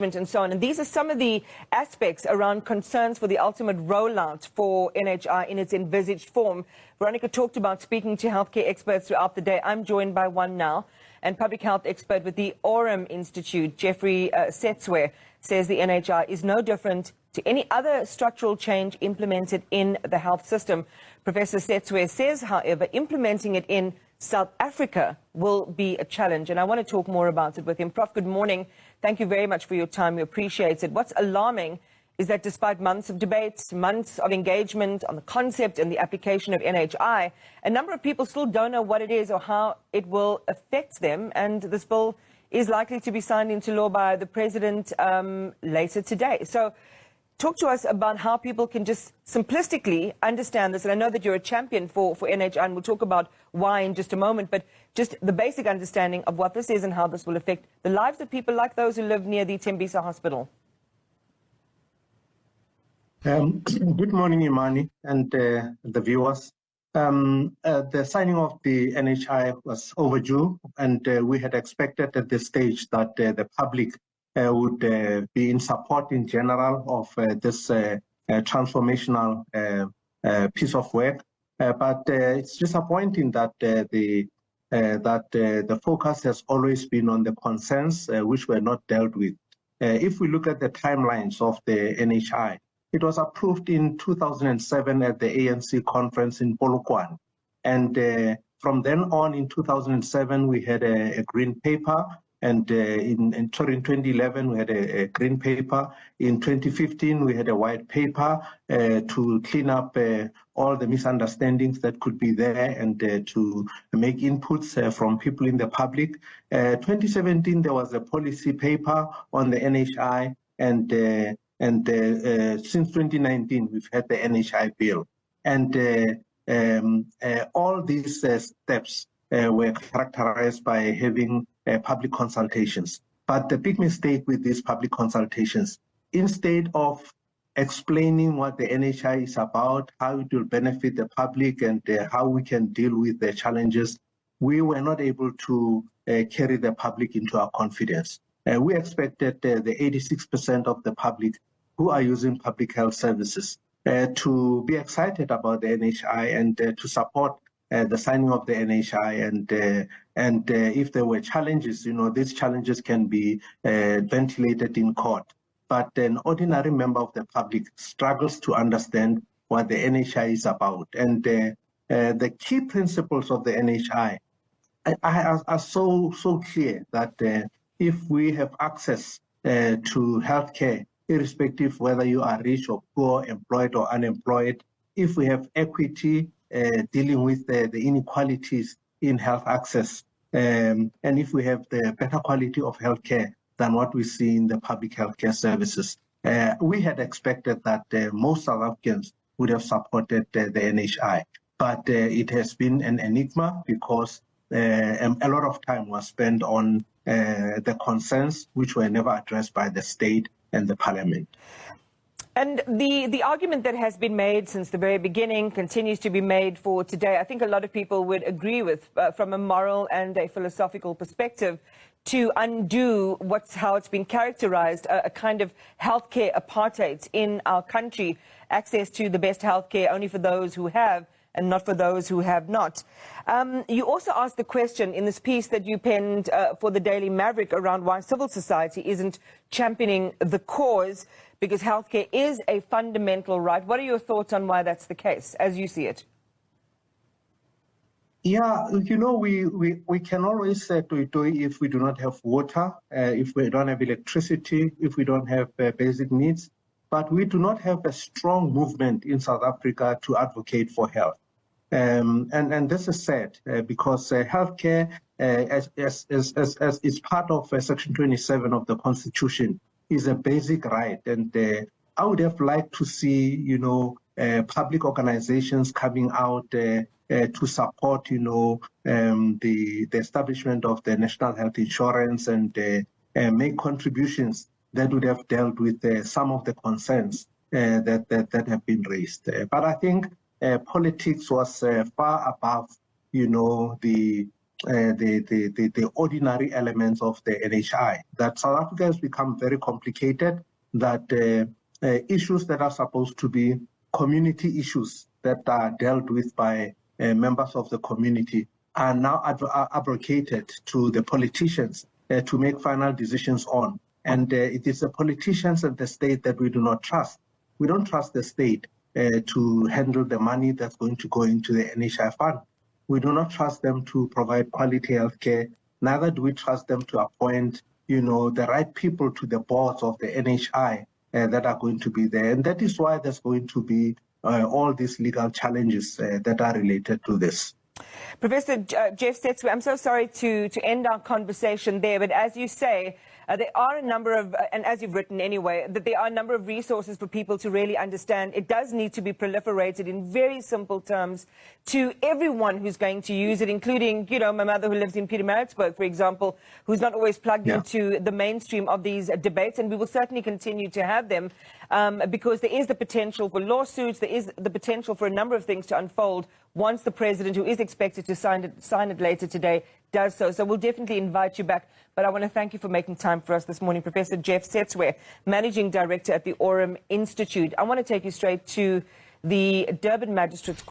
and so on. And these are some of the aspects around concerns for the ultimate rollout for NHI in its envisaged form. Veronica talked about speaking to healthcare experts throughout the day. I'm joined by one now, and public health expert with the Aurum Institute, Geoffrey Setswe, says the NHI is no different to any other structural change implemented in the health system. Professor Setswe says, however, implementing it in South Africa will be a challenge, and I want to talk more about it with him. Prof, good morning. Thank you very much for your time. We appreciate it. What's alarming is that despite months of debates, months of engagement on the concept and the application of NHI, a number of people still don't know what it is or how it will affect them, and this bill is likely to be signed into law by the President later today. So talk to us about how people can just simplistically understand this. And I know that you're a champion for NHI, and we'll talk about why in just a moment, but just the basic understanding of what this is and how this will affect the lives of people like those who live near the Tembisa Hospital. Good morning, Imani, and the viewers. The signing of the NHI was overdue, and we had expected at this stage that the public would be in support in general of this transformational piece of work. But it's disappointing that the focus has always been on the concerns which were not dealt with. If we look at the timelines of the NHI, it was approved in 2007 at the ANC conference in Polokwane. And from then on, in 2007, we had a green paper. And in 2011, we had a green paper. In 2015, we had a white paper to clean up all the misunderstandings that could be there and to make inputs from people in the public. 2017, there was a policy paper on the NHI, and since 2019, we've had the NHI Bill. And all these steps were characterized by having public consultations. But the big mistake with these public consultations, instead of explaining what the NHI is about, how it will benefit the public, and how we can deal with the challenges, we were not able to carry the public into our confidence. We expected the 86% of the public who are using public health services to be excited about the NHI and to support the signing of the NHI, and if there were challenges, these challenges can be ventilated in court. But an ordinary member of the public struggles to understand what the NHI is about. And the key principles of the NHI are so clear that if we have access to healthcare, irrespective whether you are rich or poor, employed or unemployed, if we have equity, dealing with the inequalities in health access, and if we have the better quality of healthcare than what we see in the public healthcare services. We had expected that most South Africans would have supported the NHI, but it has been an enigma because a lot of time was spent on the concerns which were never addressed by the state and the parliament. And the argument that has been made since the very beginning continues to be made for today. I think a lot of people would agree with, from a moral and a philosophical perspective, to undo how it's been characterized, a kind of healthcare apartheid in our country, access to the best healthcare only for those who have and not for those who have not. You also asked the question in this piece that you penned for the Daily Maverick around why civil society isn't championing the cause, because healthcare is a fundamental right. What are your thoughts on why that's the case, as you see it? Yeah, we can always say if we do not have water, if we don't have electricity, if we don't have basic needs, but we do not have a strong movement in South Africa to advocate for health. And this is sad because healthcare, as is part of Section 27 of the Constitution, is a basic right. And I would have liked to see, public organizations coming out to support, the establishment of the National Health Insurance and make contributions that would have dealt with some of the concerns that have been raised. But I think politics was far above, the the ordinary elements of the NHI. That South Africa has become very complicated, that issues that are supposed to be community issues that are dealt with by members of the community are now abrogated to the politicians to make final decisions on. And it is the politicians and the state that we do not trust. We don't trust the state to handle the money that's going to go into the NHI fund. We do not trust them to provide quality healthcare. Neither do we trust them to appoint, the right people to the boards of the NHI that are going to be there. And that is why there's going to be all these legal challenges that are related to this. Professor Geoff Setswe, I'm so sorry to end our conversation there, but as you say, there are a number of, and as you've written anyway, that there are a number of resources for people to really understand. It does need to be proliferated in very simple terms to everyone who's going to use it, including, my mother who lives in Pietermaritzburg, for example, who's not always plugged into the mainstream of these debates, and we will certainly continue to have them because there is the potential for lawsuits, there is the potential for a number of things to unfold once the president, who is expected to sign it later today, does so. So we'll definitely invite you back. But I want to thank you for making time for us this morning, Professor Geoff Setswe, Managing Director at the Aurum Institute. I want to take you straight to the Durban Magistrates